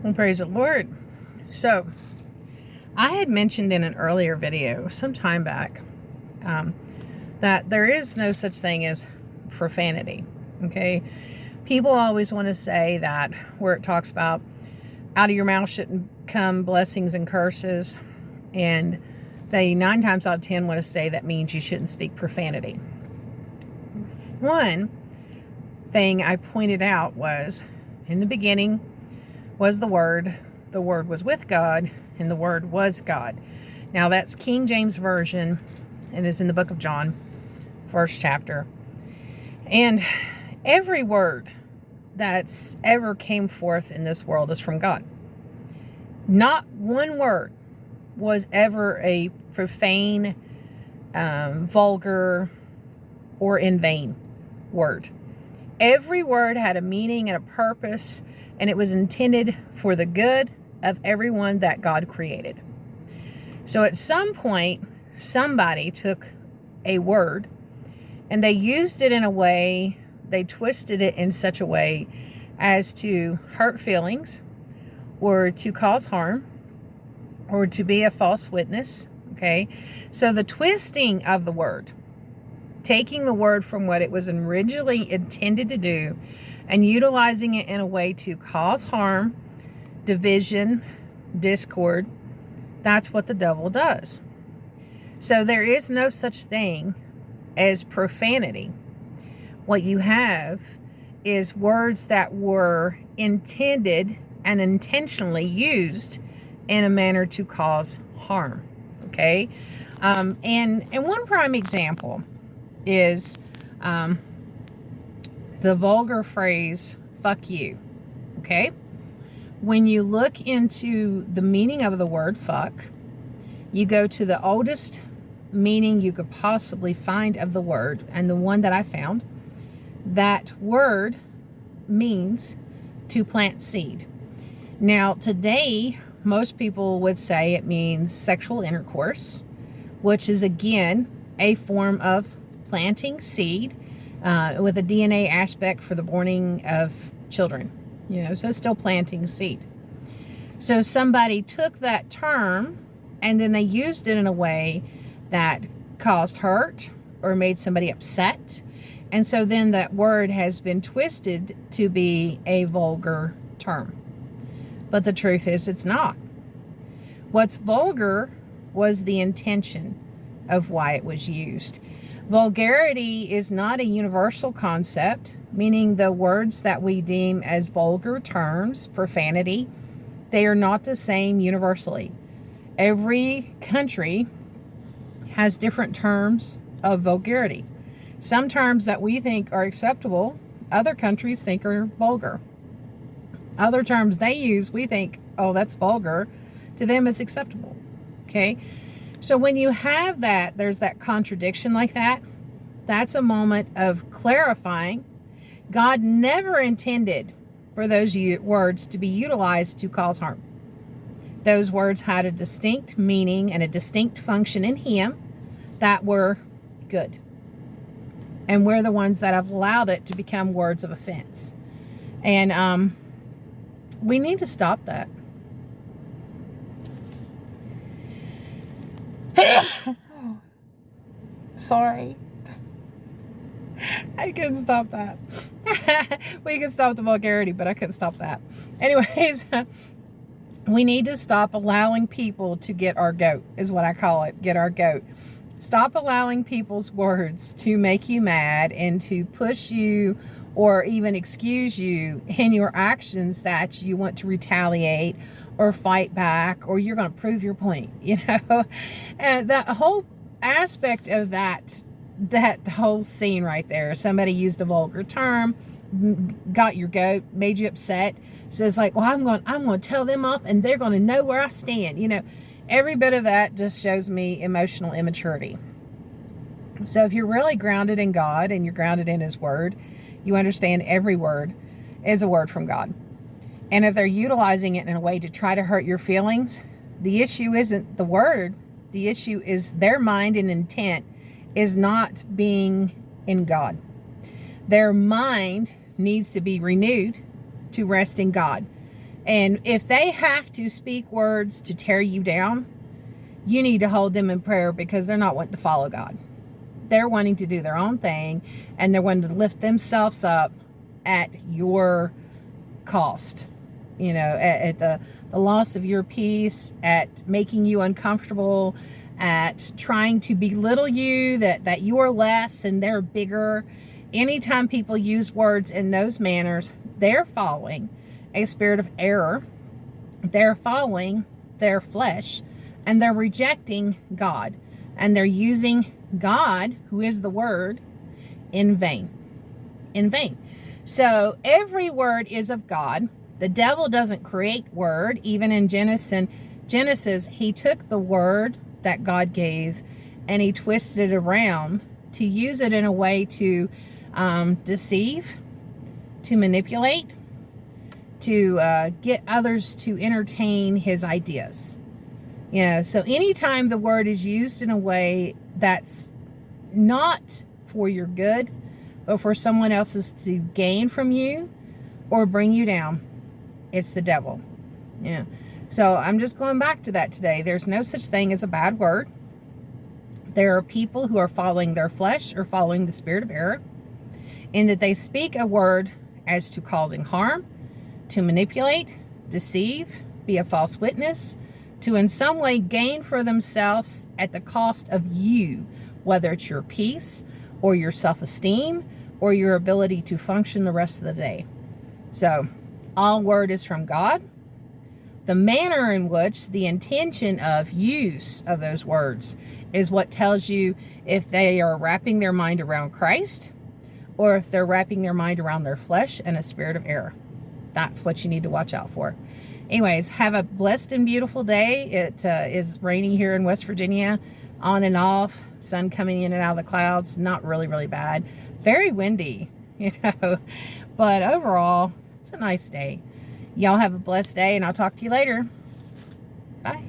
Well, praise the Lord. So, I had mentioned in an earlier video some time back that there is no such thing as profanity. Okay, people always want to say that where it talks about out of your mouth shouldn't come blessings and curses, and they 9 times out of 10 want to say that means you shouldn't speak profanity. One thing I pointed out was, in the beginning was the Word was with God, and the Word was God. Now that's King James Version, and is in the book of John, 1st chapter. And every word that's ever came forth in this world is from God. Not one word was ever a profane, vulgar, or in vain word. Every word had a meaning and a purpose, and it was intended for the good of everyone that God created. So at some point, somebody took a word and they used it in a way, they twisted it in such a way as to hurt feelings, or to cause harm, or to be a false witness. Okay, so the twisting of the word, taking the word from what it was originally intended to do and utilizing it in a way to cause harm, division, discord, that's what the devil does. So there is no such thing as profanity. What you have is words that were intended and intentionally used in a manner to cause harm. Okay, and one prime example is the vulgar phrase "fuck you." Okay, when you look into the meaning of the word "fuck," you go to the oldest meaning you could possibly find of the word, and the one that I found, that word means to plant seed. Now today, most people would say it means sexual intercourse, which is again a form of planting seed, with a DNA aspect for the borning of children. So it's still planting seed. So somebody took that term and then they used it in a way that caused hurt or made somebody upset. And so then that word has been twisted to be a vulgar term. But the truth is, it's not. What's vulgar was the intention of why it was used. Vulgarity is not a universal concept, meaning the words that we deem as vulgar terms, profanity, they are not the same universally. Every country has different terms of vulgarity. Some terms that we think are acceptable, other countries think are vulgar. Other terms they use, we think, oh, that's vulgar. To them, it's acceptable. Okay? So when you have that, there's that contradiction like that. That's a moment of clarifying. God never intended for those words to be utilized to cause harm. Those words had a distinct meaning and a distinct function in Him that were good. And we're the ones that have allowed it to become words of offense. And we need to stop that. Sorry. I couldn't stop that. We could stop the vulgarity, but I couldn't stop that. Anyways, we need to stop allowing people to get our goat, is what I call it, get our goat. Stop allowing people's words to make you mad and to push you or even excuse you in your actions that you want to retaliate or fight back, or you're going to prove your point, And that whole aspect of that whole scene right there, somebody used a vulgar term, got your goat, made you upset. So it's like, well, I'm going to tell them off and they're going to know where I stand. Every bit of that just shows me emotional immaturity. So if you're really grounded in God and you're grounded in His Word, you understand every word is a word from God. And if they're utilizing it in a way to try to hurt your feelings, the issue isn't the word. The issue is their mind and intent is not being in God. Their mind needs to be renewed to rest in God. And if they have to speak words to tear you down, you need to hold them in prayer, because they're not wanting to follow God. They're wanting to do their own thing, and they're wanting to lift themselves up at your cost. At the loss of your peace, at making you uncomfortable, at trying to belittle you, that you are less and they're bigger. Anytime people use words in those manners, they're following a spirit of error. They're following their flesh, and they're rejecting God, and they're using God, who is the Word, in vain. In vain. So every word is of God. The devil doesn't create word. Even in Genesis, he took the word that God gave and he twisted it around to use it in a way to deceive, to manipulate, to get others to entertain his ideas. So anytime the word is used in a way that's not for your good, but for someone else's to gain from you or bring you down, it's the devil. So I'm just going back to that today. There's no such thing as a bad word. There are people who are following their flesh or following the spirit of error, in that they speak a word as to causing harm, to manipulate, deceive, be a false witness, to in some way gain for themselves at the cost of you, whether it's your peace or your self-esteem or your ability to function the rest of the day. So all word is from God. The manner in which, the intention of use of those words is what tells you if they are wrapping their mind around Christ or if they're wrapping their mind around their flesh and a spirit of error. That's what you need to watch out for. Anyways, have a blessed and beautiful day. It is rainy here in West Virginia, on and off, sun coming in and out of the clouds. Not really, really bad. Very windy, but overall, it's a nice day. Y'all have a blessed day, and I'll talk to you later. Bye.